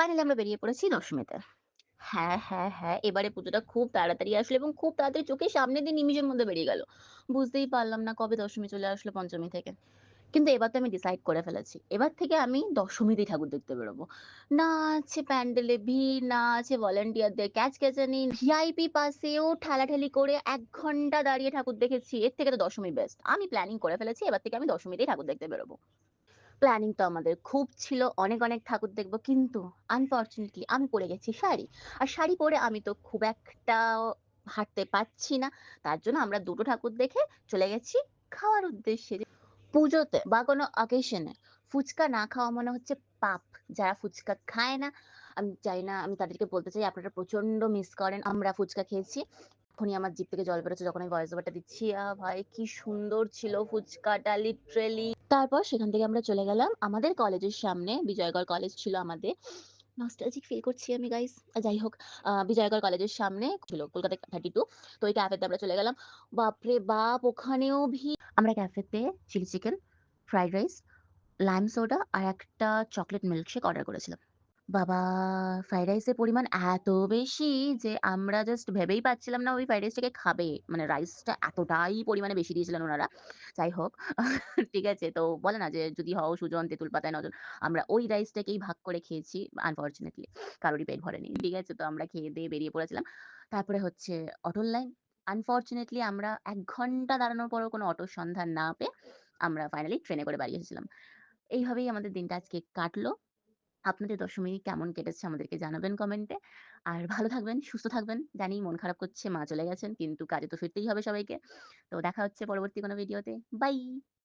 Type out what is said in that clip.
Finally আমরা বেরিয়ে পড়েছি দশমীতে। হ্যাঁ, হ্যাঁ, হ্যাঁ, এবারে পুজোটা খুব তাড়াতাড়ি আসলো এবং খুব তাড়াতাড়ি চোখের সামনে দিয়ে নিমিষের মধ্যে বেরিয়ে গেল। বুঝতেই পারলাম না কবে দশমী চলে আসলো পঞ্চমী থেকে। কিন্তু এবার তো আমি ডিসাইড করে ফেলেছি। এবার থেকে আমি দশমীতেই ঠাকুর দেখতে বেরোবো। না আছে প্যান্ডেলে ভিড়, না আছে ভলান্টিয়ারদের ক্যাচক্যাচানি, ভিআইপি পাসেও ঠেলাঠেলি করে ১ ঘন্টা দাঁড়িয়ে ঠাকুর দেখেছি। এর থেকে তো দশমী বেস্ট। আমি প্ল্যানিং করে ফেলেছি এবার থেকে আমি দশমীতেই ঠাকুর দেখতে বেরোবো। প্ল্যানিং তো আমাদের খুব ছিল অনেক, অনেক ঠাকুর দেখব। কিন্তু আনফরচুনেটলি আমি পড়ে গেছি শাড়ি। আর শাড়ি পরে আমি তো খুব একটাও হাঁটতে পারছি না। তার জন্য আমরা ২ টো ঠাকুর দেখে চলে গেছি খাওয়ার উদ্দেশ্যে। পুজোতে বা কোনো অকেশন এ ফুচকা না খাওয়া মানে হচ্ছে পাপ। যারা ফুচকা খায় না, আমি চাই না আমি তাদেরকে বলতে চাই আপনারা প্রচন্ড মিস করেন। আমরা ফুচকা খেয়েছি। এখনই আমার জিভ থেকে জল বেরোচ্ছে যখন আমি ভয়েস ওভারটা দিচ্ছি। ভাই কি সুন্দর ছিল ফুচকাটা লিটারেলি। তারপর সেখান থেকে আমরা চলে গেলাম আমাদের কলেজের সামনে, বিজয়গড় কলেজ ছিল আমাদের। নস্টালজিক ফিল করছি আমি গাইস। যাই হোক বিজয়গড় কলেজের সামনে ছিল কলকাতা 32। তো ওই ক্যাফেতে আমরা চলে গেলাম। বাপরে বাপ! ওখানেও ভিড়। আমরা ক্যাফেতে chilli chicken, fried rice, lime soda আর একটা চকোলেট মিল্কশেক অর্ডার করেছিলাম। বাবা! ফ্রাইড রাইসের পরিমাণ এত বেশি যে আমরা জাস্ট ভেবেই পাচ্ছিলাম না ওই ফ্রাইড রাইসটাকে খাবে। মানে রাইসটা এতটাই পরিমাণে বেশি দিয়েছিলেন উনারা। যাই হোক ঠিক আছে? তো বলে না যে যদি হও সুজন তেঁতুল পাতায় নজন। আমরা ওই রাইসটাকেই ভাগ করে খেয়েছি আনফরচুনেটলি। কারোরই পেট ভরেনি। ঠিক আছে? তো আমরা খেয়ে-দেয়ে বেরিয়ে পড়েছিলাম। তারপরে হচ্ছে অটোর লাইন। আনফরচুনেটলি আমরা ১ ঘন্টা দাঁড়ানোর পরেও কোনো অটোর সন্ধান না পেয়ে আমরা ফাইনালি ট্রেনে করে বাড়ি এসেছিলাম। এইভাবেই আমাদের দিনটা আজকে কাটলো। আপনাদের দশমী কেমন কেটেছে আমাদেরকে জানাবেন কমেন্টে। আর ভালো থাকবেন, সুস্থ থাকবেন। জানি মন খারাপ করছে, মা চলে গেছেন। কিন্তু কাজে তো ফিরতেই হবে সবাইকে। তো দেখা হচ্ছে পরবর্তী কোনো ভিডিওতে। বাই।